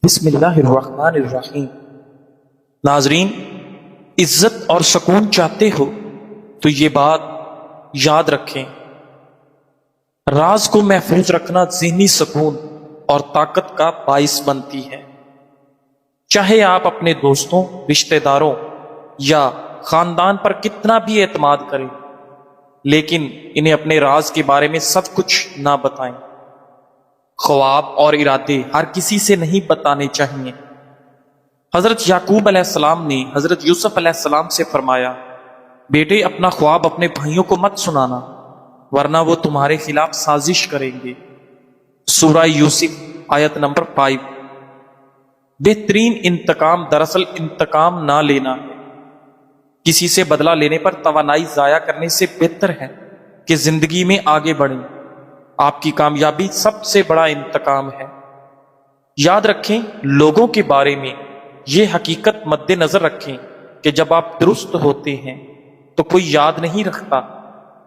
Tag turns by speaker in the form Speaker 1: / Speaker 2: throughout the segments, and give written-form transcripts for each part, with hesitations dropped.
Speaker 1: بسم اللہ الرحمن الرحیم۔ ناظرین، عزت اور سکون چاہتے ہو تو یہ بات یاد رکھیں، راز کو محفوظ رکھنا ذہنی سکون اور طاقت کا باعث بنتی ہے۔ چاہے آپ اپنے دوستوں، رشتہ داروں یا خاندان پر کتنا بھی اعتماد کریں، لیکن انہیں اپنے راز کے بارے میں سب کچھ نہ بتائیں۔ خواب اور ارادے ہر کسی سے نہیں بتانے چاہیے۔ حضرت یعقوب علیہ السلام نے حضرت یوسف علیہ السلام سے فرمایا، بیٹے اپنا خواب اپنے بھائیوں کو مت سنانا، ورنہ وہ تمہارے خلاف سازش کریں گے۔ سورہ یوسف آیت نمبر 5۔ بہترین انتقام دراصل انتقام نہ لینا ہے۔ کسی سے بدلہ لینے پر توانائی ضائع کرنے سے بہتر ہے کہ زندگی میں آگے بڑھیں۔ آپ کی کامیابی سب سے بڑا انتقام ہے۔ یاد رکھیں، لوگوں کے بارے میں یہ حقیقت مد نظر رکھیں کہ جب آپ درست ہوتے ہیں تو کوئی یاد نہیں رکھتا،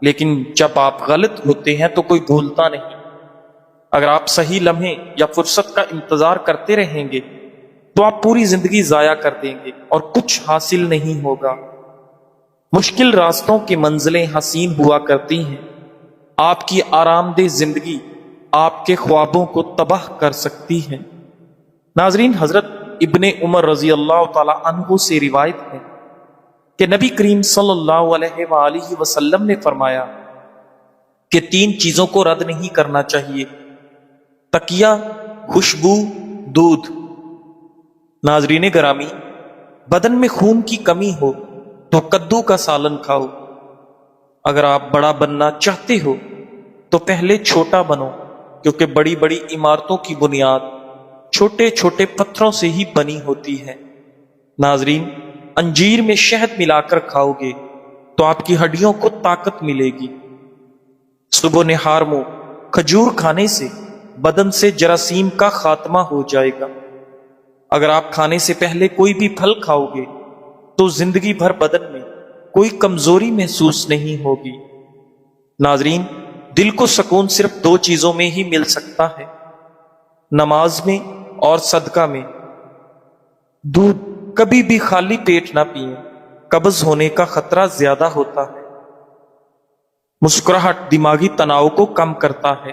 Speaker 1: لیکن جب آپ غلط ہوتے ہیں تو کوئی بھولتا نہیں۔ اگر آپ صحیح لمحے یا فرصت کا انتظار کرتے رہیں گے تو آپ پوری زندگی ضائع کر دیں گے اور کچھ حاصل نہیں ہوگا۔ مشکل راستوں کی منزلیں حسین ہوا کرتی ہیں۔ آپ کی آرام دہ زندگی آپ کے خوابوں کو تباہ کر سکتی ہے۔ ناظرین، حضرت ابن عمر رضی اللہ تعالی عنہ سے روایت ہے کہ نبی کریم صلی اللہ علیہ وآلہ وسلم نے فرمایا کہ 3 چیزوں کو رد نہیں کرنا چاہیے: تکیہ، خوشبو، دودھ۔ ناظرین گرامی، بدن میں خون کی کمی ہو تو کدو کا سالن کھاؤ۔ اگر آپ بڑا بننا چاہتے ہو تو پہلے چھوٹا بنو، کیونکہ بڑی بڑی عمارتوں کی بنیاد چھوٹے چھوٹے پتھروں سے ہی بنی ہوتی ہے۔ ناظرین، انجیر میں شہد ملا کر کھاؤ گے تو آپ کی ہڈیوں کو طاقت ملے گی۔ صبح نہار میں کھجور کھانے سے بدن سے جراثیم کا خاتمہ ہو جائے گا۔ اگر آپ کھانے سے پہلے کوئی بھی پھل کھاؤ گے تو زندگی بھر بدن میں کوئی کمزوری محسوس نہیں ہوگی۔ ناظرین، دل کو سکون صرف 2 چیزوں میں ہی مل سکتا ہے: نماز میں اور صدقہ میں۔ دودھ کبھی بھی خالی پیٹ نہ پئیں، قبض ہونے کا خطرہ زیادہ ہوتا ہے۔ مسکراہٹ دماغی تناؤ کو کم کرتا ہے۔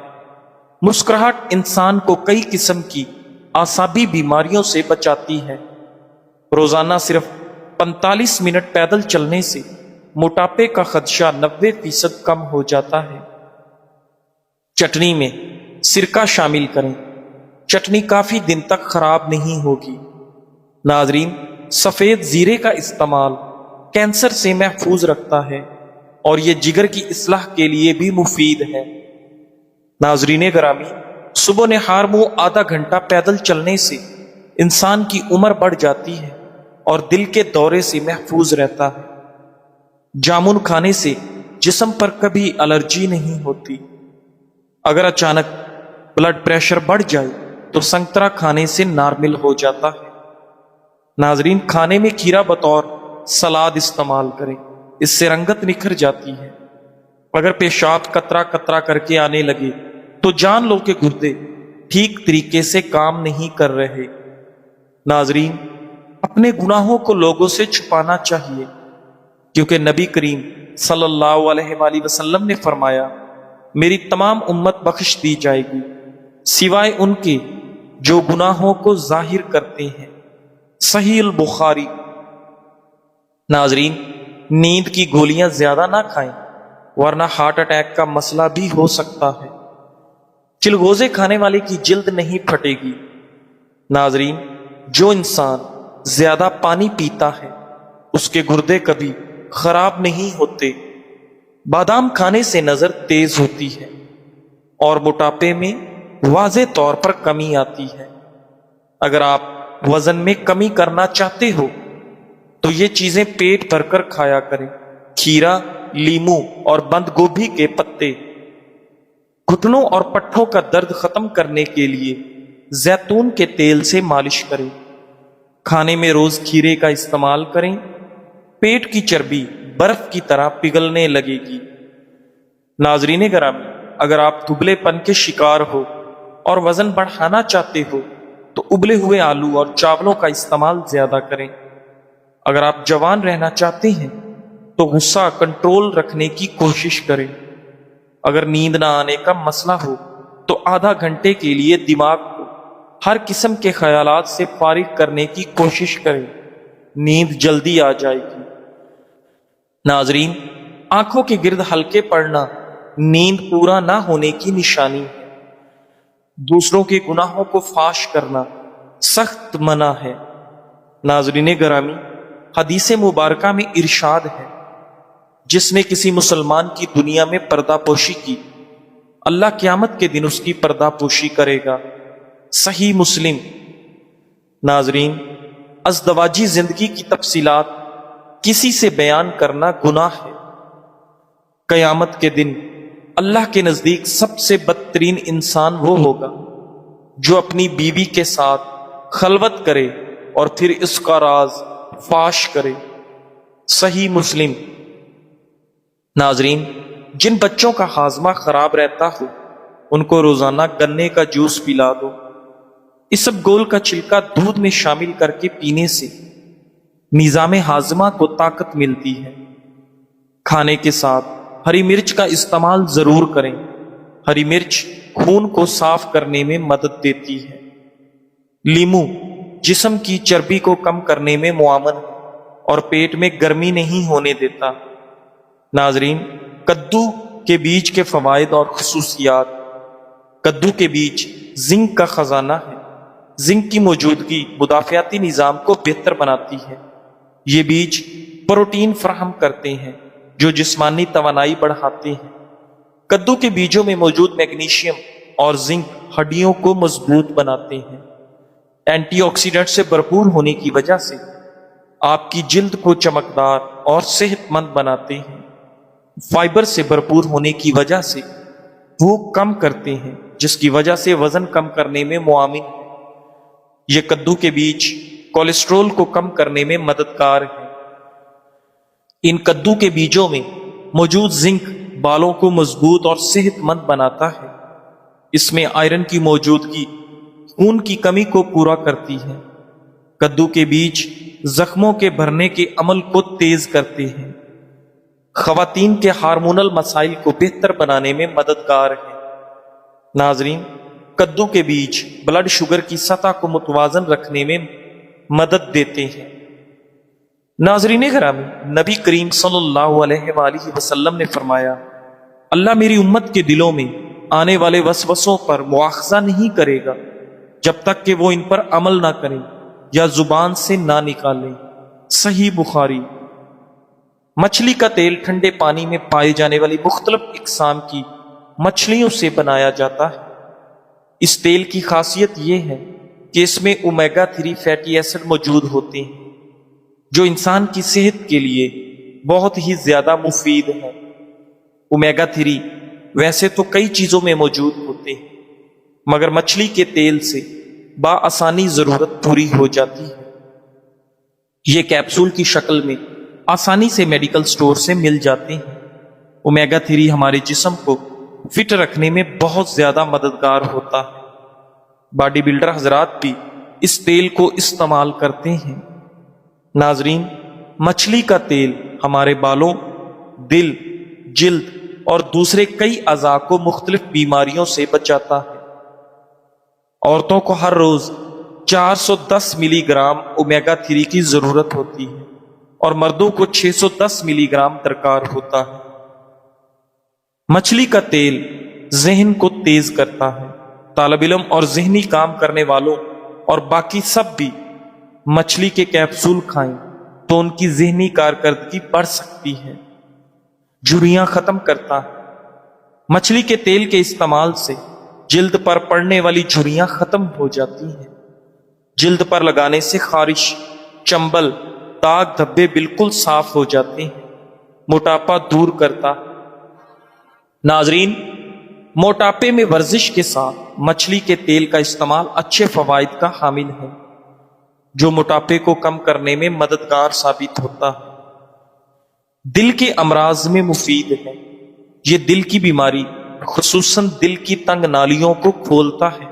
Speaker 1: مسکراہٹ انسان کو کئی قسم کی اعصابی بیماریوں سے بچاتی ہے۔ روزانہ صرف 45 منٹ پیدل چلنے سے موٹاپے کا خدشہ 90% کم ہو جاتا ہے۔ چٹنی میں سرکہ شامل کریں، چٹنی کافی دن تک خراب نہیں ہوگی۔ ناظرین، سفید زیرے کا استعمال کینسر سے محفوظ رکھتا ہے اور یہ جگر کی اصلاح کے لیے بھی مفید ہے۔ ناظرین گرامی، صبح نہار میں آدھا گھنٹہ پیدل چلنے سے انسان کی عمر بڑھ جاتی ہے اور دل کے دورے سے محفوظ رہتا ہے۔ جامن کھانے سے جسم پر کبھی الرجی نہیں ہوتی۔ اگر اچانک بلڈ پریشر بڑھ جائے تو سنگترا کھانے سے نارمل ہو جاتا ہے۔ ناظرین، کھانے میں کھیرا بطور سلاد استعمال کریں، اس سے رنگت نکھر جاتی ہے۔ اگر پیشاب قطرہ قطرہ کر کے آنے لگے تو جان لو کہ گردے ٹھیک طریقے سے کام نہیں کر رہے۔ ناظرین، اپنے گناہوں کو لوگوں سے چھپانا چاہیے، کیونکہ نبی کریم صلی اللہ علیہ وآلہ وسلم نے فرمایا، میری تمام امت بخش دی جائے گی سوائے ان کے جو گناہوں کو ظاہر کرتے ہیں۔ صحیح البخاری۔ ناظرین، نیند کی گولیاں زیادہ نہ کھائیں، ورنہ ہارٹ اٹیک کا مسئلہ بھی ہو سکتا ہے۔ چلغوزے کھانے والے کی جلد نہیں پھٹے گی۔ ناظرین، جو انسان زیادہ پانی پیتا ہے اس کے گردے کبھی خراب نہیں ہوتے۔ بادام کھانے سے نظر تیز ہوتی ہے اور موٹاپے میں واضح طور پر کمی آتی ہے۔ اگر آپ وزن میں کمی کرنا چاہتے ہو تو یہ چیزیں پیٹ بھر کر کھایا کریں: کھیرا، لیموں اور بند گوبھی کے پتے۔ گھٹنوں اور پٹھوں کا درد ختم کرنے کے لیے زیتون کے تیل سے مالش کریں۔ کھانے میں روز کھیرے کا استعمال کریں، پیٹ کی چربی برف کی طرح پگھلنے لگے گی۔ ناظرین گرامی، اگر آپ دبلے پن کے شکار ہو اور وزن بڑھانا چاہتے ہو تو ابلے ہوئے آلو اور چاولوں کا استعمال زیادہ کریں۔ اگر آپ جوان رہنا چاہتے ہیں تو غصہ کنٹرول رکھنے کی کوشش کریں۔ اگر نیند نہ آنے کا مسئلہ ہو تو آدھا گھنٹے کے لیے دماغ کو ہر قسم کے خیالات سے فارغ کرنے کی کوشش کریں، نیند جلدی آ جائے گی۔ ناظرین، آنکھوں کے گرد ہلکے پڑنا نیند پورا نہ ہونے کی نشانی ہے۔ دوسروں کے گناہوں کو فاش کرنا سخت منع ہے۔ ناظرین گرامی، حدیث مبارکہ میں ارشاد ہے، جس نے کسی مسلمان کی دنیا میں پردہ پوشی کی، اللہ قیامت کے دن اس کی پردہ پوشی کرے گا۔ صحیح مسلم۔ ناظرین، ازدواجی زندگی کی تفصیلات کسی سے بیان کرنا گناہ ہے۔ قیامت کے دن اللہ کے نزدیک سب سے بدترین انسان وہ ہوگا جو اپنی بیوی کے ساتھ خلوت کرے اور پھر اس کا راز فاش کرے۔ صحیح مسلم۔ ناظرین، جن بچوں کا ہاضمہ خراب رہتا ہو ان کو روزانہ گنے کا جوس پلا دو۔ اسب گول کا چھلکا دودھ میں شامل کر کے پینے سے نظام ہاضمہ کو طاقت ملتی ہے۔ کھانے کے ساتھ ہری مرچ کا استعمال ضرور کریں۔ ہری مرچ خون کو صاف کرنے میں مدد دیتی ہے۔ لیمو جسم کی چربی کو کم کرنے میں معاون ہے اور پیٹ میں گرمی نہیں ہونے دیتا۔ ناظرین، کدو کے بیج کے فوائد اور خصوصیات۔ کدو کے بیج زنک کا خزانہ ہے۔ زنک کی موجودگی مدافعتی نظام کو بہتر بناتی ہے۔ یہ بیج پروٹین فراہم کرتے ہیں جو جسمانی توانائی بڑھاتے ہیں۔ کدو کے بیجوں میں موجود میگنیشیم اور زنک ہڈیوں کو مضبوط بناتے ہیں۔ اینٹی آکسیڈنٹ سے بھرپور ہونے کی وجہ سے آپ کی جلد کو چمکدار اور صحت مند بناتے ہیں۔ فائبر سے بھرپور ہونے کی وجہ سے بھوک کم کرتے ہیں، جس کی وجہ سے وزن کم کرنے میں معاون ہے۔ یہ کدو کے بیج کولیسٹرول کو کم کرنے میں مددگار ہے۔ ان کدو کے بیجوں میں موجود زنک بالوں کو مضبوط اور صحت مند بناتا ہے۔ اس میں آئرن کی موجودگی خون کی کمی کو پورا کرتی ہے۔ کدو کے بیج زخموں کے بھرنے کے عمل کو تیز کرتے ہیں۔ خواتین کے ہارمونل مسائل کو بہتر بنانے میں مددگار ہے۔ ناظرین، کدو کے بیج بلڈ شوگر کی سطح کو متوازن رکھنے میں مدد دیتے ہیں۔ ناظرین گرامی، نبی کریم صلی اللہ علیہ وآلہ وسلم نے فرمایا، اللہ میری امت کے دلوں میں آنے والے وسوسوں پر مواخذہ نہیں کرے گا جب تک کہ وہ ان پر عمل نہ کریں یا زبان سے نہ نکالیں۔ صحیح بخاری۔ مچھلی کا تیل ٹھنڈے پانی میں پائے جانے والی مختلف اقسام کی مچھلیوں سے بنایا جاتا ہے۔ اس تیل کی خاصیت یہ ہے کہ اس میں اومیگا 3 فیٹی ایسڈ موجود ہوتے ہیں جو انسان کی صحت کے لیے بہت ہی زیادہ مفید ہے۔ اومیگا 3 ویسے تو کئی چیزوں میں موجود ہوتے ہیں، مگر مچھلی کے تیل سے بآسانی ضرورت پوری ہو جاتی ہے۔ یہ کیپسول کی شکل میں آسانی سے میڈیکل سٹور سے مل جاتے ہیں۔ اومیگا 3 ہمارے جسم کو فٹ رکھنے میں بہت زیادہ مددگار ہوتا ہے۔ باڈی بلڈر حضرات بھی اس تیل کو استعمال کرتے ہیں۔ ناظرین، مچھلی کا تیل ہمارے بالوں، دل، جلد اور دوسرے کئی اعضاء کو مختلف بیماریوں سے بچاتا ہے۔ عورتوں کو ہر روز 410 ملی گرام اومیگا 3 کی ضرورت ہوتی ہے اور مردوں کو 610 ملی گرام درکار ہوتا ہے۔ مچھلی کا تیل ذہن کو تیز کرتا ہے۔ طالب علم اور ذہنی کام کرنے والوں اور باقی سب بھی مچھلی کے کیپسول کھائیں تو ان کی ذہنی کارکردگی بڑھ سکتی ہے۔ جھریاں ختم کرتا ہے۔ مچھلی کے تیل کے استعمال سے جلد پر پڑنے والی جھریاں ختم ہو جاتی ہیں۔ جلد پر لگانے سے خارش، چنبل، داغ دھبے بالکل صاف ہو جاتے ہیں۔ موٹاپا دور کرتا ہے۔ ناظرین، موٹاپے میں ورزش کے ساتھ مچھلی کے تیل کا استعمال اچھے فوائد کا حامل ہے جو موٹاپے کو کم کرنے میں مددگار ثابت ہوتا ہے۔ دل کے امراض میں مفید ہے۔ یہ دل کی بیماری خصوصاً دل کی تنگ نالیوں کو کھولتا ہے۔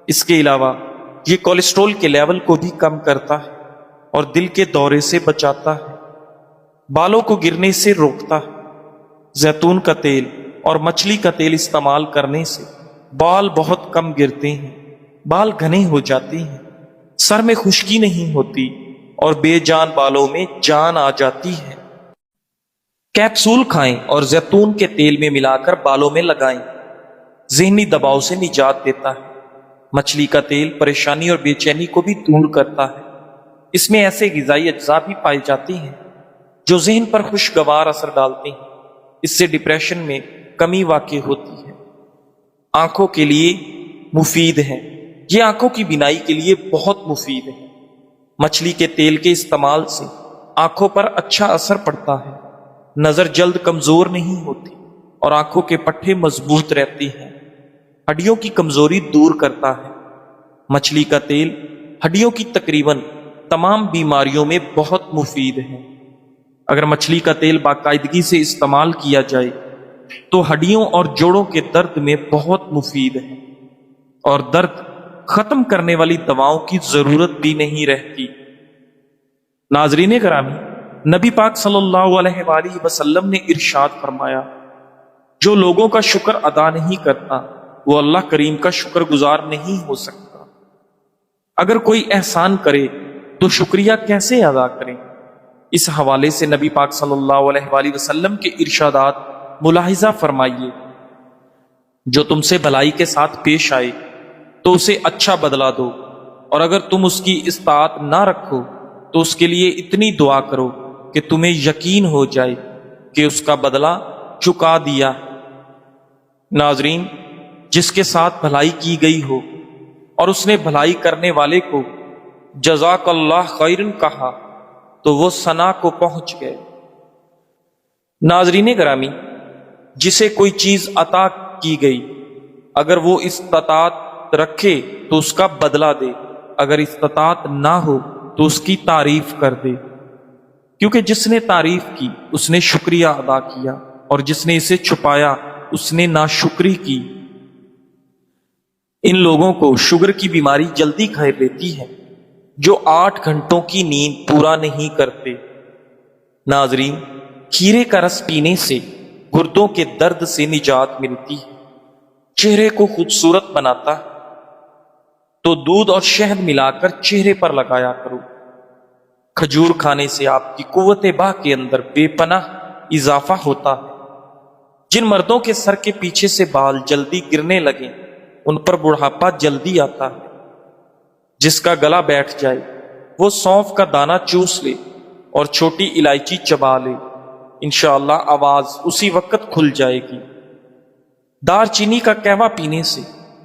Speaker 1: اس کے علاوہ یہ کولیسٹرول کے لیول کو بھی کم کرتا ہے اور دل کے دورے سے بچاتا ہے، بالوں کو گرنے سے روکتا ہے۔ زیتون کا تیل اور مچھلی کا تیل استعمال کرنے سے بال بہت کم گرتے ہیں، بال گھنے ہو جاتے ہیں، سر میں خشکی نہیں ہوتی اور بے جان بالوں میں جان آ جاتی ہے۔ کیپسول کھائیں اور زیتون کے تیل میں ملا کر بالوں میں لگائیں، ذہنی دباؤ سے نجات دیتا ہے۔ مچھلی کا تیل پریشانی اور بے چینی کو بھی دور کرتا ہے، اس میں ایسے غذائی اجزاء بھی پائے جاتے ہیں جو ذہن پر خوشگوار اثر ڈالتے ہیں، اس سے ڈپریشن میں کمی واقع ہوتی ہے۔ آنکھوں کے لیے مفید ہے، یہ آنکھوں کی بینائی کے لیے بہت مفید ہے۔ مچھلی کے تیل کے استعمال سے آنکھوں پر اچھا اثر پڑتا ہے، نظر جلد کمزور نہیں ہوتی اور آنکھوں کے پٹھے مضبوط رہتے ہیں، ہڈیوں کی کمزوری دور کرتا ہے۔ مچھلی کا تیل ہڈیوں کی تقریباً تمام بیماریوں میں بہت مفید ہے۔ اگر مچھلی کا تیل باقاعدگی سے استعمال کیا جائے تو ہڈیوں اور جوڑوں کے درد میں بہت مفید ہے اور درد ختم کرنے والی دواؤں کی ضرورت بھی نہیں رہتی۔ ناظرین گرامی، نبی پاک صلی اللہ علیہ وآلہ وسلم نے ارشاد فرمایا، جو لوگوں کا شکر ادا نہیں کرتا وہ اللہ کریم کا شکر گزار نہیں ہو سکتا۔ اگر کوئی احسان کرے تو شکریہ کیسے ادا کریں؟ اس حوالے سے نبی پاک صلی اللہ علیہ وآلہ وسلم کے ارشادات ملاحظہ فرمائیے۔ جو تم سے بھلائی کے ساتھ پیش آئے تو اسے اچھا بدلہ دو، اور اگر تم اس کی اطاعت نہ رکھو تو اس کے لیے اتنی دعا کرو کہ تمہیں یقین ہو جائے کہ اس کا بدلہ چکا دیا۔ ناظرین، جس کے ساتھ بھلائی کی گئی ہو اور اس نے بھلائی کرنے والے کو جزاک اللہ خیرن کہا تو وہ ثنا کو پہنچ گئے۔ ناظرین گرامی، جسے کوئی چیز عطا کی گئی اگر وہ استطاعت رکھے تو اس کا بدلہ دے، اگر استطاعت نہ ہو تو اس کی تعریف کر دے، کیونکہ جس نے تعریف کی اس نے شکریہ ادا کیا اور جس نے اسے چھپایا اس نے ناشکری کی۔ ان لوگوں کو شوگر کی بیماری جلدی گھیر لیتی ہے جو 8 گھنٹوں کی نیند پورا نہیں کرتے۔ ناظرین، کھیرے کا رس پینے سے گردوں کے درد سے نجات ملتی ہے، چہرے کو خوبصورت بناتا ہے، تو دودھ اور شہد ملا کر چہرے پر لگایا کرو۔ کھجور کھانے سے آپ کی قوت باہ کے اندر بے پناہ اضافہ ہوتا ہے۔ جن مردوں کے سر کے پیچھے سے بال جلدی گرنے لگیں ان پر بڑھاپا جلدی آتا ہے۔ جس کا گلا بیٹھ جائے وہ سونف کا دانہ چوس لے اور چھوٹی الائچی چبا لے، انشاءاللہ آواز اسی وقت کھل جائے گی۔ دار چینی کا قہوہ پینے سے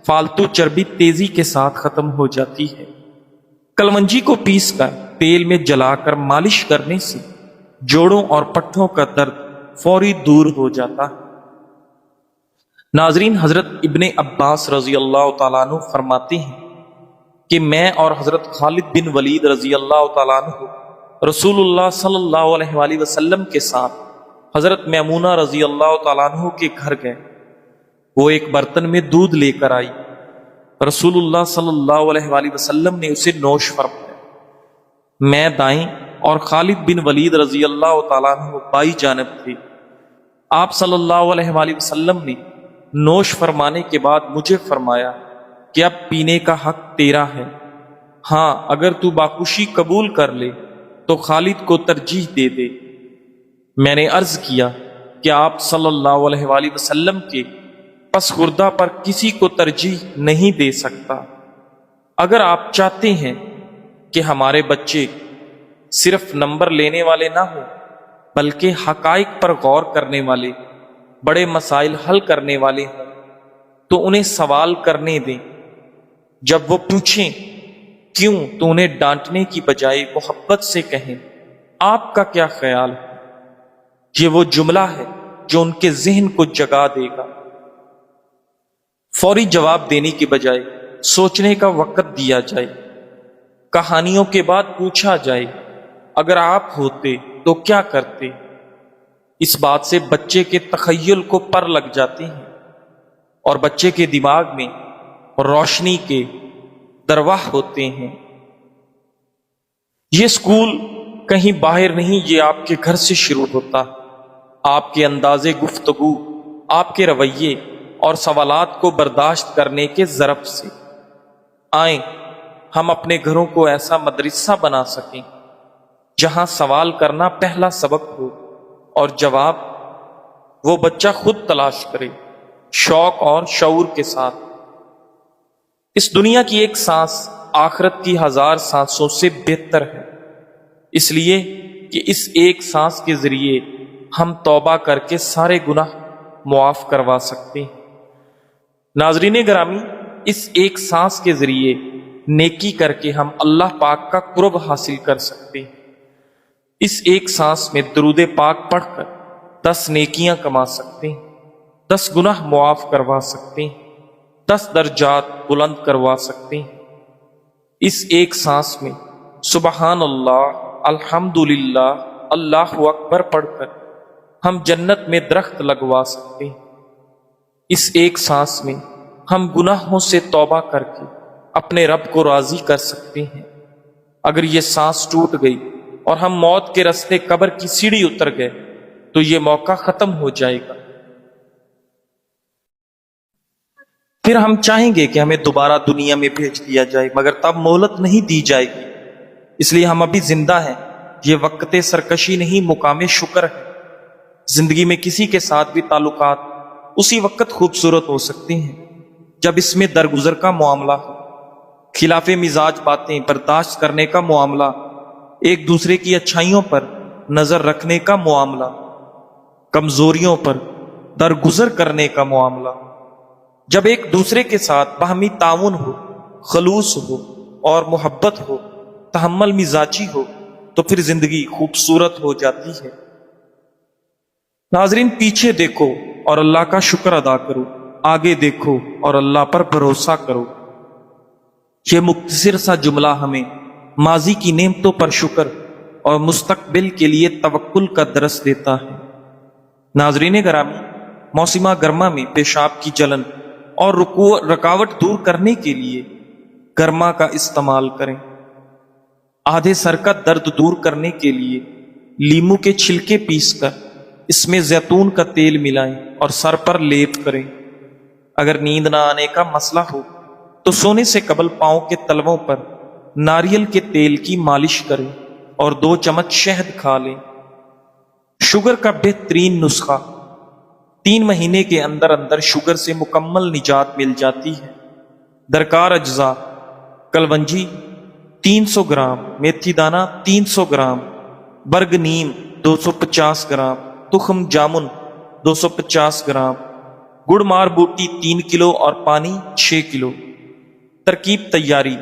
Speaker 1: فالتو چربی تیزی کے ساتھ ختم ہو جاتی ہے۔ کلونجی کو پیس کر تیل میں جلا کر مالش کرنے سے جوڑوں اور پٹھوں کا درد فوری دور ہو جاتا ہے۔ ناظرین، حضرت ابن عباس رضی اللہ تعالیٰ عنہ فرماتے ہیں کہ میں اور حضرت خالد بن ولید رضی اللہ تعالیٰ عنہ رسول اللہ صلی اللہ علیہ وآلہ وسلم کے ساتھ حضرت میمونہ رضی اللہ تعالیٰ عنہ کے گھر گئے۔ وہ ایک برتن میں دودھ لے کر آئی، رسول اللہ صلی اللہ علیہ وآلہ وسلم نے اسے نوش فرمایا۔ میں دائیں اور خالد بن ولید رضی اللہ تعالیٰ عنہ بائیں جانب تھے۔ آپ صلی اللہ علیہ وآلہ وسلم نے نوش فرمانے کے بعد مجھے فرمایا کہ اب پینے کا حق تیرا ہے، ہاں اگر تو باخوشی قبول کر لے تو خالد کو ترجیح دے دے۔ میں نے عرض کیا کہ آپ صلی اللہ علیہ وآلہ وسلم کے پس خوردہ پر کسی کو ترجیح نہیں دے سکتا۔ اگر آپ چاہتے ہیں کہ ہمارے بچے صرف نمبر لینے والے نہ ہوں بلکہ حقائق پر غور کرنے والے، بڑے مسائل حل کرنے والے ہوں تو انہیں سوال کرنے دیں۔ جب وہ پوچھیں کیوں تو انہیں ڈانٹنے کی بجائے محبت سے کہیں آپ کا کیا خیال ہے؟ یہ وہ جملہ ہے جو ان کے ذہن کو جگا دے گا۔ فوری جواب دینے کی بجائے سوچنے کا وقت دیا جائے۔ کہانیوں کے بعد پوچھا جائے اگر آپ ہوتے تو کیا کرتے؟ اس بات سے بچے کے تخیل کو پر لگ جاتے ہیں اور بچے کے دماغ میں روشنی کے درواہ ہوتے ہیں۔ یہ اسکول کہیں باہر نہیں، یہ آپ کے گھر سے شروع ہوتا ہے۔ آپ کے انداز گفتگو، آپ کے رویے اور سوالات کو برداشت کرنے کے ضرب سے۔ آئیں ہم اپنے گھروں کو ایسا مدرسہ بنا سکیں جہاں سوال کرنا پہلا سبق ہو اور جواب وہ بچہ خود تلاش کرے، شوق اور شعور کے ساتھ۔ اس دنیا کی ایک سانس آخرت کی 1000 سانسوں سے بہتر ہے، اس لیے کہ اس ایک سانس کے ذریعے ہم توبہ کر کے سارے گناہ معاف کروا سکتے ہیں۔ ناظرین گرامی، اس ایک سانس کے ذریعے نیکی کر کے ہم اللہ پاک کا قرب حاصل کر سکتے ہیں۔ اس ایک سانس میں درود پاک پڑھ کر 10 نیکیاں کما سکتے ہیں، 10 گناہ معاف کروا سکتے ہیں، 10 درجات بلند کروا سکتے ہیں۔ اس ایک سانس میں سبحان اللہ، الحمدللہ، اللہ اکبر پڑھ کر ہم جنت میں درخت لگوا سکتے ہیں۔ اس ایک سانس میں ہم گناہوں سے توبہ کر کے اپنے رب کو راضی کر سکتے ہیں۔ اگر یہ سانس ٹوٹ گئی اور ہم موت کے رستے قبر کی سیڑھی اتر گئے تو یہ موقع ختم ہو جائے گا۔ پھر ہم چاہیں گے کہ ہمیں دوبارہ دنیا میں بھیج دیا جائے، مگر تب مہلت نہیں دی جائے گی، اس لیے ہم ابھی زندہ ہیں۔ یہ وقت سرکشی نہیں، مقام شکر ہے۔ زندگی میں کسی کے ساتھ بھی تعلقات اسی وقت خوبصورت ہو سکتے ہیں جب اس میں درگزر کا معاملہ ہو، خلاف مزاج باتیں برداشت کرنے کا معاملہ، ایک دوسرے کی اچھائیوں پر نظر رکھنے کا معاملہ، کمزوریوں پر درگزر کرنے کا معاملہ۔ جب ایک دوسرے کے ساتھ باہمی تعاون ہو، خلوص ہو اور محبت ہو، تحمل مزاجی ہو، تو پھر زندگی خوبصورت ہو جاتی ہے۔ ناظرین، پیچھے دیکھو اور اللہ کا شکر ادا کرو، آگے دیکھو اور اللہ پر بھروسہ کرو۔ یہ مختصر سا جملہ ہمیں ماضی کی نعمتوں پر شکر اور مستقبل کے لیے توکل کا درس دیتا ہے۔ ناظرین گرامی، موسم گرما میں پیشاب کی جلن اور رکاوٹ دور کرنے کے لیے گرما کا استعمال کریں۔ آدھے سر کا درد دور کرنے کے لیے لیمو کے چھلکے پیس کر اس میں زیتون کا تیل ملائیں اور سر پر لیپ کریں۔ اگر نیند نہ آنے کا مسئلہ ہو تو سونے سے قبل پاؤں کے تلووں پر ناریل کے تیل کی مالش کریں اور 2 چمچ شہد کھا لیں۔ شوگر کا بہترین نسخہ، 3 مہینے کے اندر اندر شوگر سے مکمل نجات مل جاتی ہے۔ درکار اجزاء: کلونجی 300 گرام، میتھی دانہ 300 گرام، برگ نیم 250 گرام، تخم جامن 250 گرام، گڑ مار بوٹی 3 کلو اور پانی 6 کلو۔ ترکیب تیاری: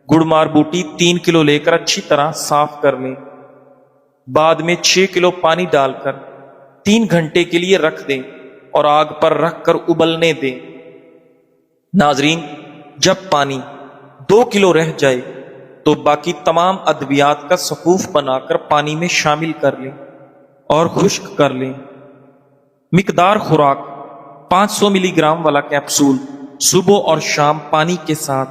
Speaker 1: گڑ مار بوٹی 3 کلو لے کر اچھی طرح صاف کر لیں، بعد میں 6 کلو پانی ڈال کر 3 گھنٹے کے لیے رکھ دیں اور آگ پر رکھ کر ابلنے دیں۔ ناظرین، جب پانی 2 کلو رہ جائے تو باقی تمام ادویات کا صفوف بنا کر پانی میں شامل کر لیں اور خشک کر لیں۔ مقدار خوراک: 500 ملی گرام والا کیپسول صبح اور شام پانی کے ساتھ۔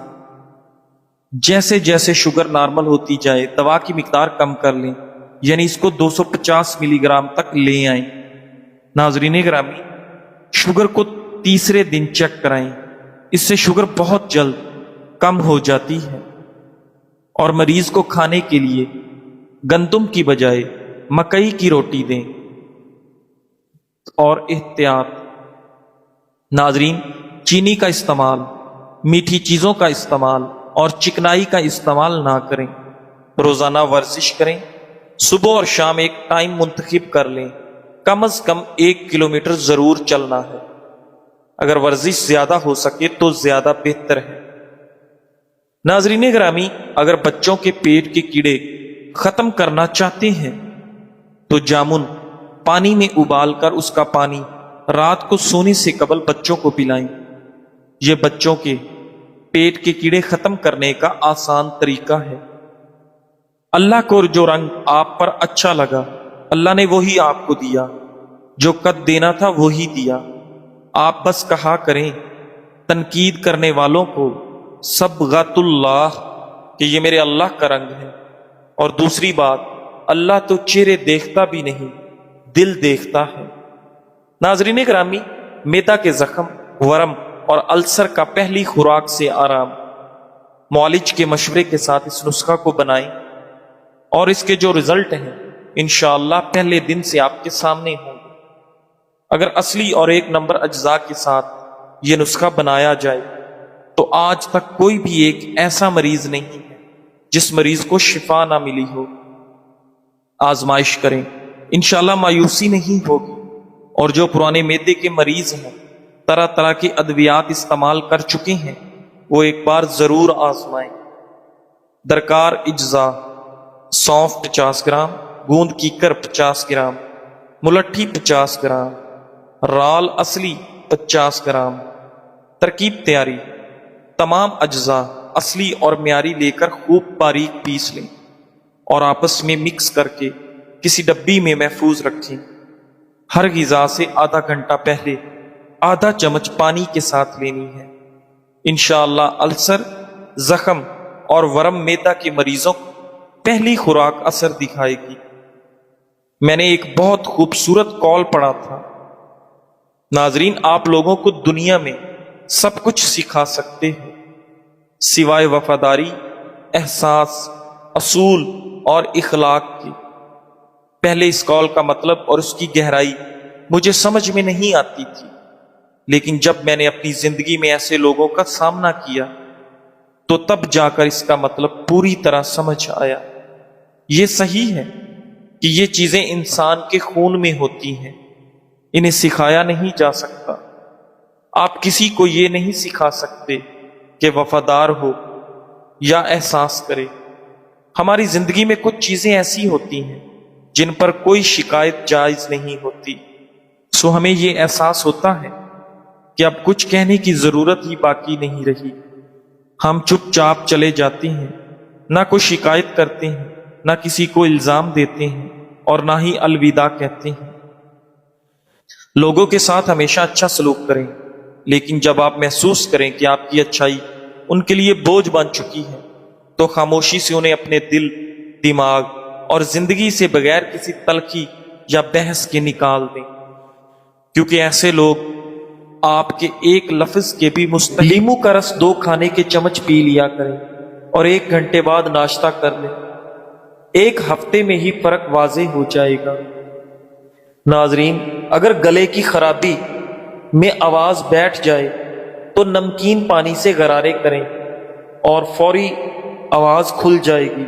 Speaker 1: جیسے جیسے شوگر نارمل ہوتی جائے دوا کی مقدار کم کر لیں، یعنی اس کو 250 ملی گرام تک لے آئیں۔ ناظرین گرامی، شوگر کو تیسرے دن چیک کرائیں، اس سے شوگر بہت جلد کم ہو جاتی ہے۔ اور مریض کو کھانے کے لیے گندم کی بجائے مکئی کی روٹی دیں۔ اور احتیاط: ناظرین، چینی کا استعمال، میٹھی چیزوں کا استعمال اور چکنائی کا استعمال نہ کریں۔ روزانہ ورزش کریں، صبح اور شام ایک ٹائم منتخب کر لیں، کم از کم 1 کلومیٹر ضرور چلنا ہے۔ اگر ورزش زیادہ ہو سکے تو زیادہ بہتر ہے۔ ناظرین گرامی، اگر بچوں کے پیٹ کے کیڑے ختم کرنا چاہتے ہیں تو جامن پانی میں ابال کر اس کا پانی رات کو سونے سے قبل بچوں کو پلائیں۔ یہ بچوں کے پیٹ کے کیڑے ختم کرنے کا آسان طریقہ ہے۔ اللہ کو جو رنگ آپ پر اچھا لگا اللہ نے وہی آپ کو دیا، جو قد دینا تھا وہی دیا۔ آپ بس کہا کریں، تنقید کرنے والوں کو صبغۃ اللہ کہ یہ میرے اللہ کا رنگ ہے، اور دوسری بات اللہ تو چہرے دیکھتا بھی نہیں، دل دیکھتا ہے۔ ناظرین گرامی، میدا کے زخم، ورم اور السر کا پہلی خوراک سے آرام۔ معالج کے مشورے کے ساتھ اس نسخہ کو بنائیں اور اس کے جو رزلٹ ہیں انشاءاللہ پہلے دن سے آپ کے سامنے ہوں گے۔ اگر اصلی اور ایک نمبر اجزاء کے ساتھ یہ نسخہ بنایا جائے تو آج تک کوئی بھی ایک ایسا مریض نہیں ہے جس مریض کو شفا نہ ملی ہو۔ آزمائش کریں، انشاءاللہ مایوسی نہیں ہوگی، اور جو پرانے میدے کے مریض ہیں، طرح طرح کی ادویات استعمال کر چکے ہیں، وہ ایک بار ضرور آزمائیں۔ درکار اجزاء: سونف 50 گرام، گوند کیکر 50 گرام، ملٹھی 50 گرام، رال اصلی 50 گرام۔ ترکیب تیاری: تمام اجزاء اصلی اور معیاری لے کر خوب باریک پیس لیں اور آپس میں مکس کر کے کسی ڈبی میں محفوظ رکھیں۔ ہر غذا سے آدھا گھنٹہ پہلے آدھا چمچ پانی کے ساتھ لینی ہے۔ انشاءاللہ السر، زخم اور ورم میدا کے مریضوں کو پہلی خوراک اثر دکھائے گی۔ میں نے ایک بہت خوبصورت قول پڑھا تھا، ناظرین آپ لوگوں کو دنیا میں سب کچھ سکھا سکتے ہو سوائے وفاداری، احساس، اصول اور اخلاق کے۔ پہلے اس قول کا مطلب اور اس کی گہرائی مجھے سمجھ میں نہیں آتی تھی، لیکن جب میں نے اپنی زندگی میں ایسے لوگوں کا سامنا کیا تو تب جا کر اس کا مطلب پوری طرح سمجھ آیا۔ یہ صحیح ہے کہ یہ چیزیں انسان کے خون میں ہوتی ہیں، انہیں سکھایا نہیں جا سکتا۔ آپ کسی کو یہ نہیں سکھا سکتے کہ وفادار ہو یا احساس کرے۔ ہماری زندگی میں کچھ چیزیں ایسی ہوتی ہیں جن پر کوئی شکایت جائز نہیں ہوتی، سو ہمیں یہ احساس ہوتا ہے کہ اب کچھ کہنے کی ضرورت ہی باقی نہیں رہی۔ ہم چپ چاپ چلے جاتے ہیں، نہ کوئی شکایت کرتے ہیں، نہ کسی کو الزام دیتے ہیں، اور نہ ہی الوداع کہتے ہیں۔ لوگوں کے ساتھ ہمیشہ اچھا سلوک کریں، لیکن جب آپ محسوس کریں کہ آپ کی اچھائی ان کے لیے بوجھ بن چکی ہے تو خاموشی سے انہیں اپنے دل، دماغ اور زندگی سے بغیر کسی تلخی یا بحث کے نکال دیں، کیونکہ ایسے لوگ آپ کے ایک لفظ کے بھی مستحق۔ لیمو کا رس 2 کھانے کے چمچ پی لیا کریں اور 1 گھنٹے بعد ناشتہ کر لیں، 1 ہفتے میں ہی فرق واضح ہو جائے گا۔ ناظرین اگر گلے کی خرابی میں آواز بیٹھ جائے تو نمکین پانی سے غرارے کریں اور فوری آواز کھل جائے گی۔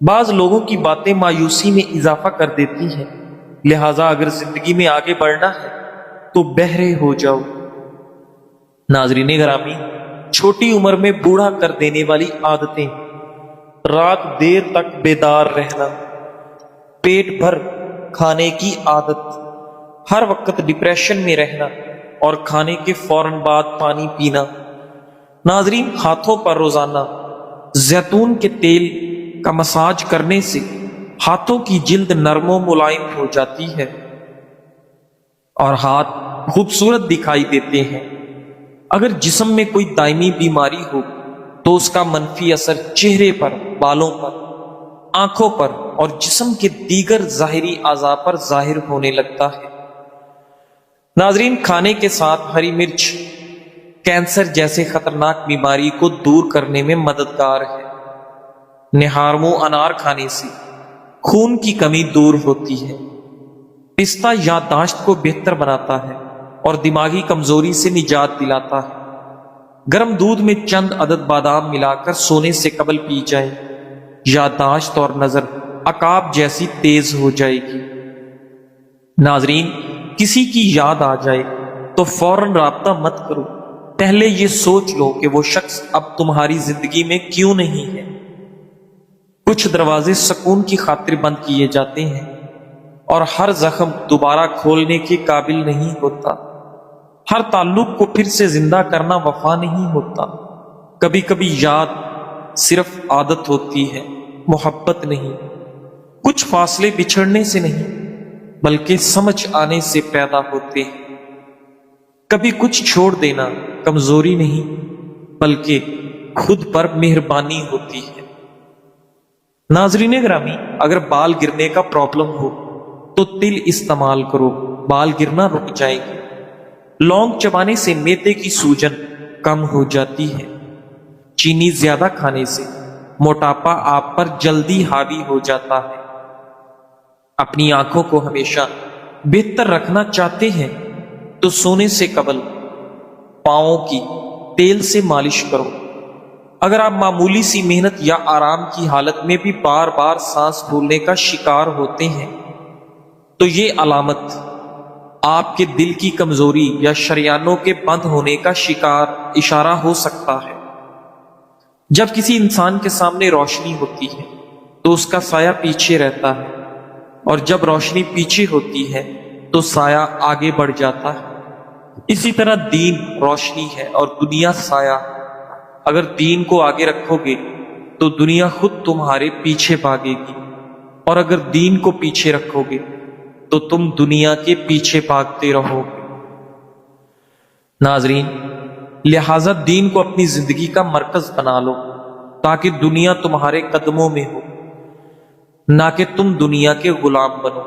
Speaker 1: بعض لوگوں کی باتیں مایوسی میں اضافہ کر دیتی ہیں، لہٰذا اگر زندگی میں آگے بڑھنا ہے تو بہرے ہو جاؤ۔ ناظرین گرامی، چھوٹی عمر میں بوڑھا کر دینے والی عادتیں: رات دیر تک بیدار رہنا، پیٹ بھر کھانے کی عادت، ہر وقت ڈپریشن میں رہنا اور کھانے کے فوراً بعد پانی پینا۔ ناظرین ہاتھوں پر روزانہ زیتون کے تیل کا مساج کرنے سے ہاتھوں کی جلد نرم و ملائم ہو جاتی ہے اور ہاتھ خوبصورت دکھائی دیتے ہیں۔ اگر جسم میں کوئی دائمی بیماری ہو تو اس کا منفی اثر چہرے پر، بالوں پر، آنکھوں پر اور جسم کے دیگر ظاہری اعضاء پر ظاہر ہونے لگتا ہے۔ ناظرین کھانے کے ساتھ ہری مرچ کینسر جیسے خطرناک بیماری کو دور کرنے میں مددگار ہے۔ نہارمو انار کھانے سے خون کی کمی دور ہوتی ہے۔ پستہ یادداشت کو بہتر بناتا ہے اور دماغی کمزوری سے نجات دلاتا ہے۔ گرم دودھ میں چند عدد بادام ملا کر سونے سے قبل پی جائیں، یادداشت اور نظر عقاب جیسی تیز ہو جائے گی۔ ناظرین کسی کی یاد آ جائے تو فوراً رابطہ مت کرو، پہلے یہ سوچ لو کہ وہ شخص اب تمہاری زندگی میں کیوں نہیں ہے۔ کچھ دروازے سکون کی خاطر بند کیے جاتے ہیں اور ہر زخم دوبارہ کھولنے کے قابل نہیں ہوتا۔ ہر تعلق کو پھر سے زندہ کرنا وفا نہیں ہوتا۔ کبھی کبھی یاد صرف عادت ہوتی ہے، محبت نہیں۔ کچھ فاصلے بچھڑنے سے نہیں بلکہ سمجھ آنے سے پیدا ہوتے ہیں۔ کبھی کچھ چھوڑ دینا کمزوری نہیں بلکہ خود پر مہربانی ہوتی ہے۔ ناظرین گرامی، اگر بال گرنے کا پرابلم ہو تو تل استعمال کرو، بال گرنا رک جائے گی۔ لونگ چبانے سے معدے کی سوجن کم ہو جاتی ہے۔ چینی زیادہ کھانے سے موٹاپا آپ پر جلدی حاوی ہو جاتا ہے۔ اپنی آنکھوں کو ہمیشہ بہتر رکھنا چاہتے ہیں تو سونے سے قبل پاؤں کی تیل سے مالش کرو۔ اگر آپ معمولی سی محنت یا آرام کی حالت میں بھی بار بار سانس پھولنے کا شکار ہوتے ہیں تو یہ علامت آپ کے دل کی کمزوری یا شریانوں کے بند ہونے کا اشارہ ہو سکتا ہے۔ جب کسی انسان کے سامنے روشنی ہوتی ہے تو اس کا سایہ پیچھے رہتا ہے، اور جب روشنی پیچھے ہوتی ہے تو سایہ آگے بڑھ جاتا ہے۔ اسی طرح دین روشنی ہے اور دنیا سایہ۔ اگر دین کو آگے رکھو گے تو دنیا خود تمہارے پیچھے بھاگے گی، اور اگر دین کو پیچھے رکھو گے تو تم دنیا کے پیچھے بھاگتے رہو گے۔ ناظرین، لہذا دین کو اپنی زندگی کا مرکز بنا لو تاکہ دنیا تمہارے قدموں میں ہو، نہ کہ تم دنیا کے غلام بنو۔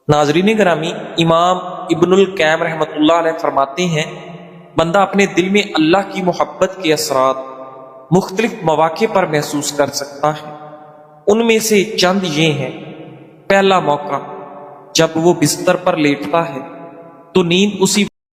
Speaker 1: ناظرین گرامی، امام ابن القیم رحمۃ اللہ علیہ فرماتے ہیں، بندہ اپنے دل میں اللہ کی محبت کے اثرات مختلف مواقع پر محسوس کر سکتا ہے۔ ان میں سے چند یہ ہیں۔ پہلا موقع، جب وہ بستر پر لیٹتا ہے تو نیند اسی